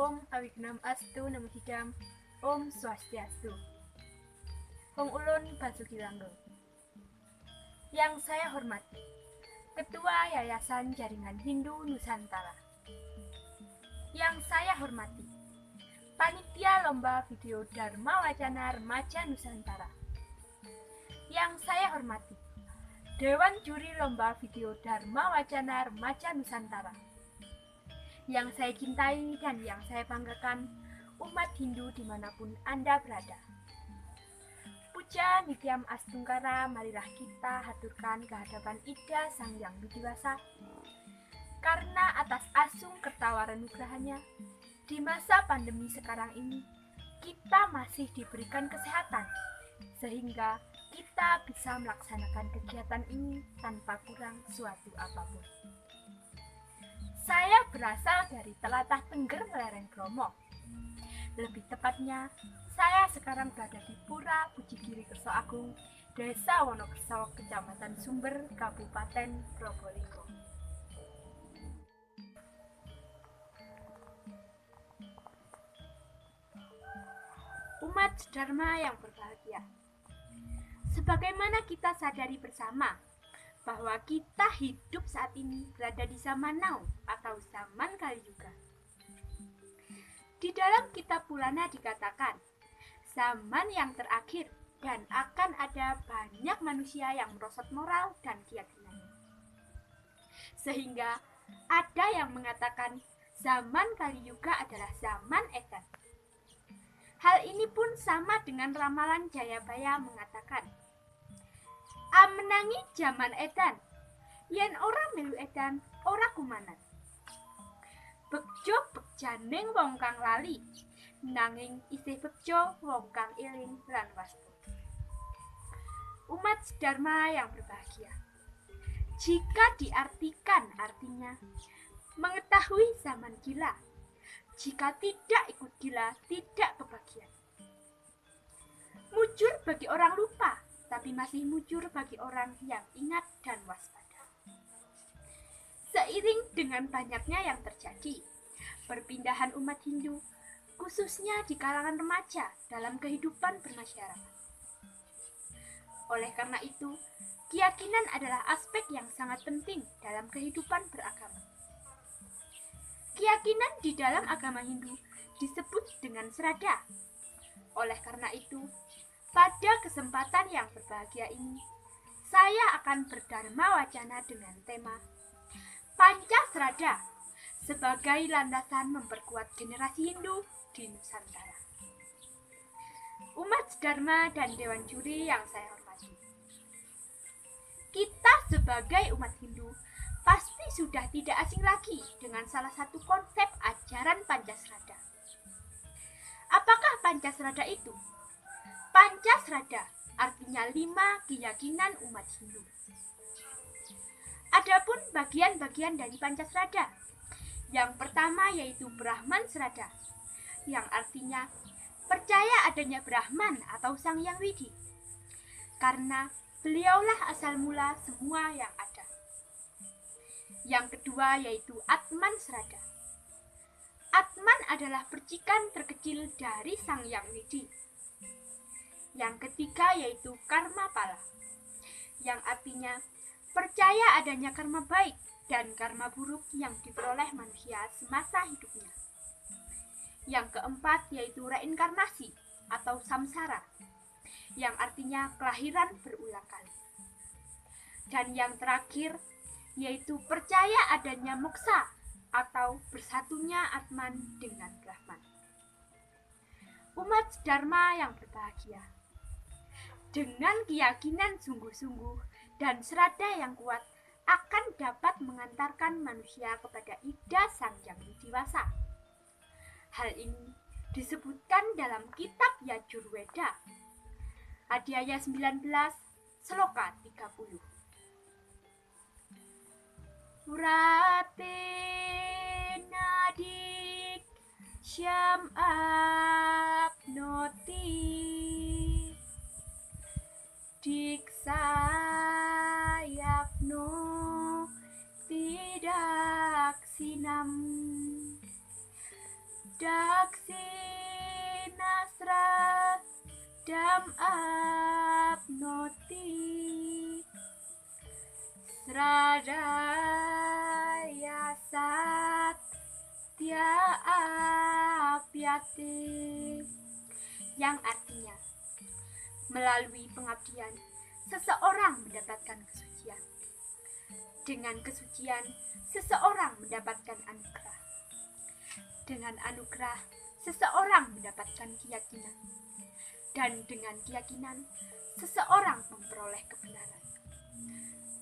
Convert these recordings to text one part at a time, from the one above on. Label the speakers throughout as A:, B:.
A: Om Awignam Astu Namo Hidam, Om Swastiastu. Hong Ulun Basuki Langgeng. Yang saya hormati, Ketua Yayasan Jaringan Hindu Nusantara. Yang saya hormati, Panitia Lomba Video Dharma Wacana Remaja Nusantara. Yang saya hormati, Dewan Juri Lomba Video Dharma Wacana Remaja Nusantara. Yang saya cintai dan yang saya banggakan, umat Hindu dimanapun Anda berada. Puja Nityam Astungkara, marilah kita haturkan kehadapan Ida Sang Yang Widiwasa. Karena atas asung kertawaran nugrahanya, di masa pandemi sekarang ini, kita masih diberikan kesehatan, sehingga kita bisa melaksanakan kegiatan ini tanpa kurang suatu apapun. Saya berasal dari Telatah Tengger Lereng Bromo. Lebih tepatnya, saya sekarang berada di Pura Pujigiri Kerso Agung, Desa Wonokerso, Kecamatan Sumber, Kabupaten Probolinggo. Umat Dharma yang berbahagia, sebagaimana kita sadari bersama bahwa kita hidup saat ini berada di zaman now atau zaman Kali Yuga. Di dalam kitab Purana dikatakan, zaman yang terakhir dan akan ada banyak manusia yang merosot moral dan keyakinannya. Sehingga ada yang mengatakan zaman Kali Yuga adalah zaman Edan. Hal ini pun sama dengan ramalan Jayabaya mengatakan, amenangi zaman Edan, yen ora melu Edan, ora kumanan. Bekjo bekjaning wong kang lali, nanging isih bekjo wong kang eling lan wastu. Umat Dharma yang berbahagia, jika diartikan artinya mengetahui zaman gila, jika tidak ikut gila tidak kebagian. Mujur bagi orang lupa, tapi masih mujur bagi orang yang ingat dan waspada. Seiring dengan banyaknya yang terjadi, perpindahan umat Hindu, khususnya di kalangan remaja dalam kehidupan bermasyarakat. Oleh karena itu, keyakinan adalah aspek yang sangat penting dalam kehidupan beragama. Keyakinan di dalam agama Hindu disebut dengan sraddha. Oleh karena itu, pada kesempatan yang berbahagia ini, saya akan berdharma wacana dengan tema Pancasraddha sebagai landasan memperkuat generasi Hindu di Nusantara. Umat Dharma dan Dewan Juri yang saya hormati, kita sebagai umat Hindu pasti sudah tidak asing lagi dengan salah satu konsep ajaran Pancasraddha. Apakah Pancasraddha itu? Pancasraddha artinya 5 keyakinan umat Hindu. Adapun bagian-bagian dari Pancasraddha, yang pertama yaitu Brahman Sraddha, yang artinya percaya adanya Brahman atau Sang Yang Widi, karena beliaulah asal mula semua yang ada. Yang kedua yaitu Atman Sraddha. Atman adalah percikan terkecil dari Sang Yang Widi. Yang ketiga yaitu Karma Pala, yang artinya percaya adanya karma baik dan karma buruk yang diperoleh manusia semasa hidupnya. Yang keempat yaitu reinkarnasi atau samsara, yang artinya kelahiran berulang kali. Dan yang terakhir yaitu percaya adanya moksa atau bersatunya Atman dengan Brahman. Umat Dharma yang berbahagia, dengan keyakinan sungguh-sungguh dan sraddha yang kuat akan dapat mengantarkan manusia kepada Ida Sang Yang Widiwasa. Hal ini disebutkan dalam kitab Yajurveda, Adhyaya 19, Sloka 30. Murate nadik syam apnoti diksayapno tidak sinam Daksinasra dam abnoti Sradaya satya apyati, yang artinya melalui pengabdian seseorang mendapatkan kesucian. Dengan kesucian seseorang mendapatkan anugerah. Dengan anugerah seseorang mendapatkan keyakinan. Dan dengan keyakinan seseorang memperoleh kebenaran.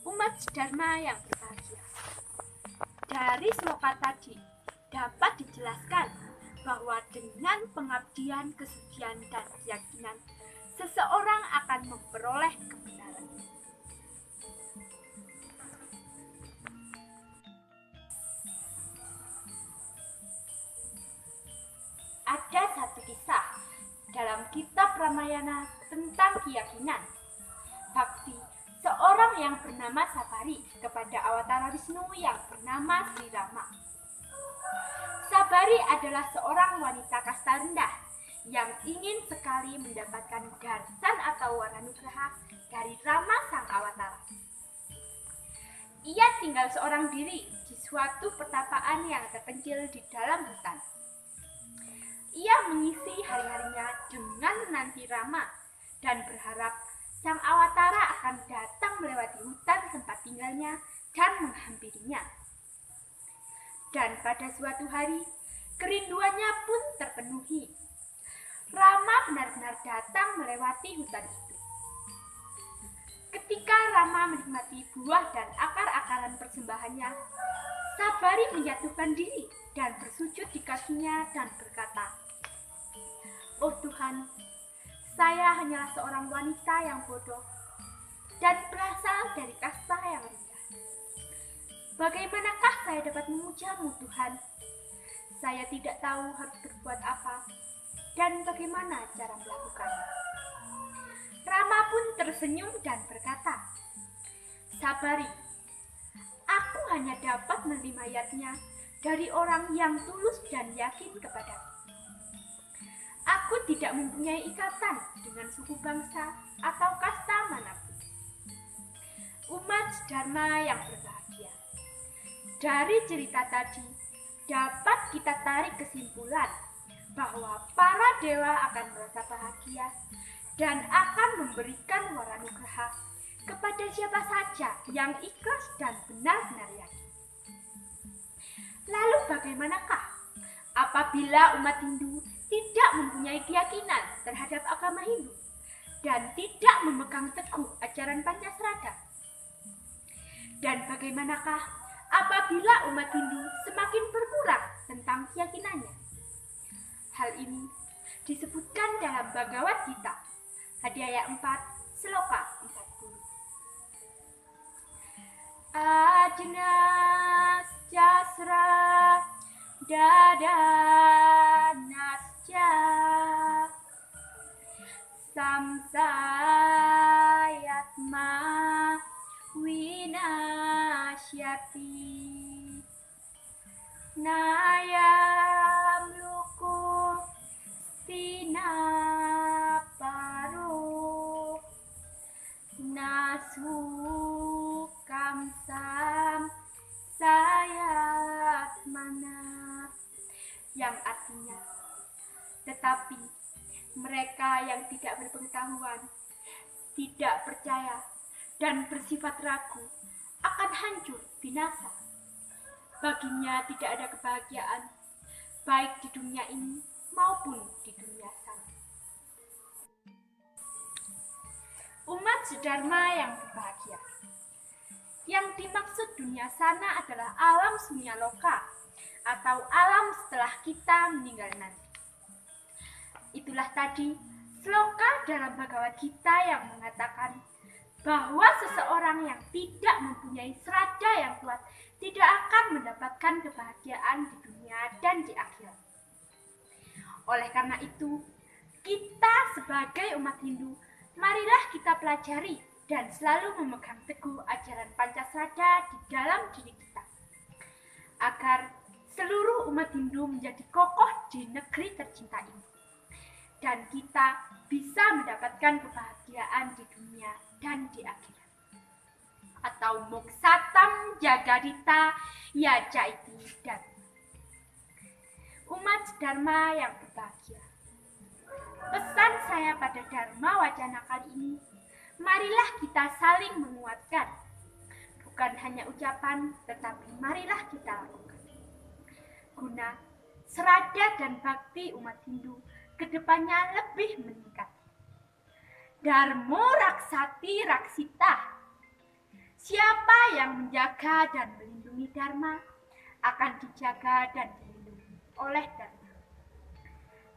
A: Umat Dharma yang berbahagia. Dari sloka tadi dapat dijelaskan bahwa dengan pengabdian, kesucian, dan keyakinan seseorang akan memperoleh kebenaran. Ada satu kisah dalam kitab Ramayana tentang keyakinan bakti seorang yang bernama Sabari kepada Awatara Wisnu yang bernama Sri Rama. Sabari adalah seorang wanita kasta rendah yang ingin sekali mendapatkan darsan atau waranugraha dari Rama sang Awatara. Ia tinggal seorang diri di suatu pertapaan yang terpencil di dalam hutan. Ia mengisi hari-harinya dengan menanti Rama dan berharap sang Awatara akan datang melewati hutan tempat tinggalnya dan menghampirinya. Dan pada suatu hari, kerinduannya pun terpenuhi. Rama benar-benar datang melewati hutan itu. Ketika Rama menikmati buah dan akar-akaran persembahannya, Sabari menjatuhkan diri dan bersujud di kakinya dan berkata, "Oh Tuhan, saya hanyalah seorang wanita yang bodoh dan berasal dari kasta yang rendah. Bagaimanakah saya dapat memujamu, Tuhan? Saya tidak tahu harus berbuat apa dan bagaimana cara melakukannya." Rama pun tersenyum dan berkata, "Sabari, aku hanya dapat menerima dari orang yang tulus dan yakin kepadaku. Aku tidak mempunyai ikatan dengan suku bangsa atau kasta manapun." Umat Dharma yang berbahagia. Dari cerita tadi dapat kita tarik kesimpulan bahwa para dewa akan merasa bahagia dan akan memberikan waranugraha kepada siapa saja yang ikhlas dan benar-benar yakin. Lalu bagaimanakah apabila umat Hindu tidak mempunyai keyakinan terhadap agama Hindu dan tidak memegang teguh ajaran Pancasrada? Dan bagaimanakah apabila umat Hindu semakin berkurang tentang keyakinannya? Hal ini disebutkan dalam Bhagavad Gita, Adhyaya 4, Sloka 40. Ajnasya sra dadanasya samsayatma winasyati nayam luku stinaparo nasukam sam sayatmana, yang artinya, tetapi mereka yang tidak berpengetahuan, tidak percaya, dan bersifat ragu akan hancur binasa. Baginya tidak ada kebahagiaan, baik di dunia ini maupun di dunia sana. Umat Dharma yang berbahagia. Yang dimaksud dunia sana adalah alam sunyaloka atau alam setelah kita meninggal nanti. Itulah tadi sloka dalam Bhagavad Gita yang mengatakan bahwa seseorang yang tidak mempunyai sraddha yang kuat tidak akan mendapatkan kebahagiaan di dunia dan di akhirat. Oleh karena itu, kita sebagai umat Hindu, marilah kita pelajari dan selalu memegang teguh ajaran Pancasrada di dalam diri kita, agar seluruh umat Hindu menjadi kokoh di negeri tercinta ini. Dan kita bisa mendapatkan kebahagiaan di dunia dan di akhirat. Atau moksatam jagadita yajaiti dharma. Umat Dharma yang berbahagia. Pesan saya pada Dharma Wacana kali ini, marilah kita saling menguatkan. Bukan hanya ucapan, tetapi marilah kita lakukan. Guna serada dan bakti umat Hindu kedepannya lebih meningkat. Dharmo raksati raksita. Siapa yang menjaga dan melindungi Dharma akan dijaga dan dilindungi oleh Dharma.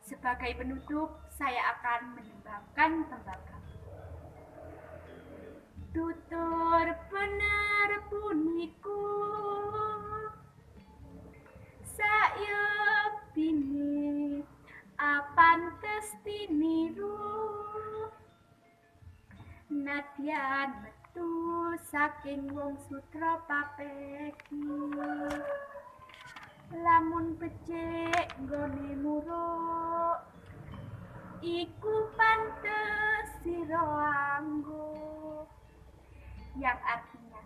A: Sebagai penutup, saya akan menyumbangkan tembakau. Tutur bener puniku saya bini apantes tiniru nadyan metu saking wong sutra papeki lamun becik nggone muruk iku pantes sira anggo, yang artinya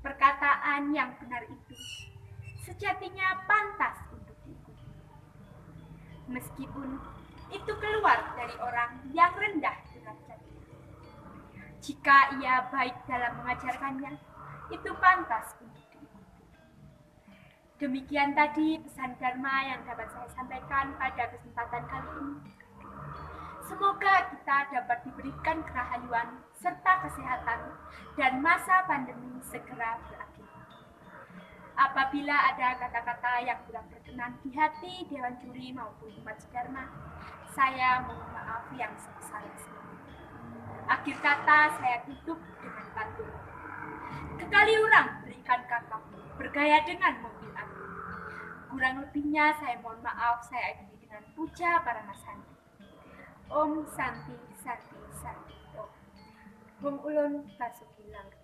A: perkataan yang benar itu sejatinya pantas untuk diikuti, meskipun itu keluar dari orang yang rendah derajatnya. Jika ia baik dalam mengajarkannya, itu pantas untuk diikuti. Demikian tadi pesan Dharma yang dapat saya sampaikan pada kesempatan kali ini. Semoga kita dapat diberikan kerahayuan serta kesehatan dan masa pandemi segera berakhir. Apabila ada kata-kata yang kurang berkenan di hati Dewan Juri maupun umat Dharma, saya mohon maaf yang sebesar-besarnya. Akhir kata saya tutup dengan pantun. Kekali orang berikan kakak, bergaya dengan mobil api. Kurang lebihnya saya mohon maaf, saya akhiri dengan puja para masanti. Om Santi Santi Santi Om. Wong ulun Basuki Langit.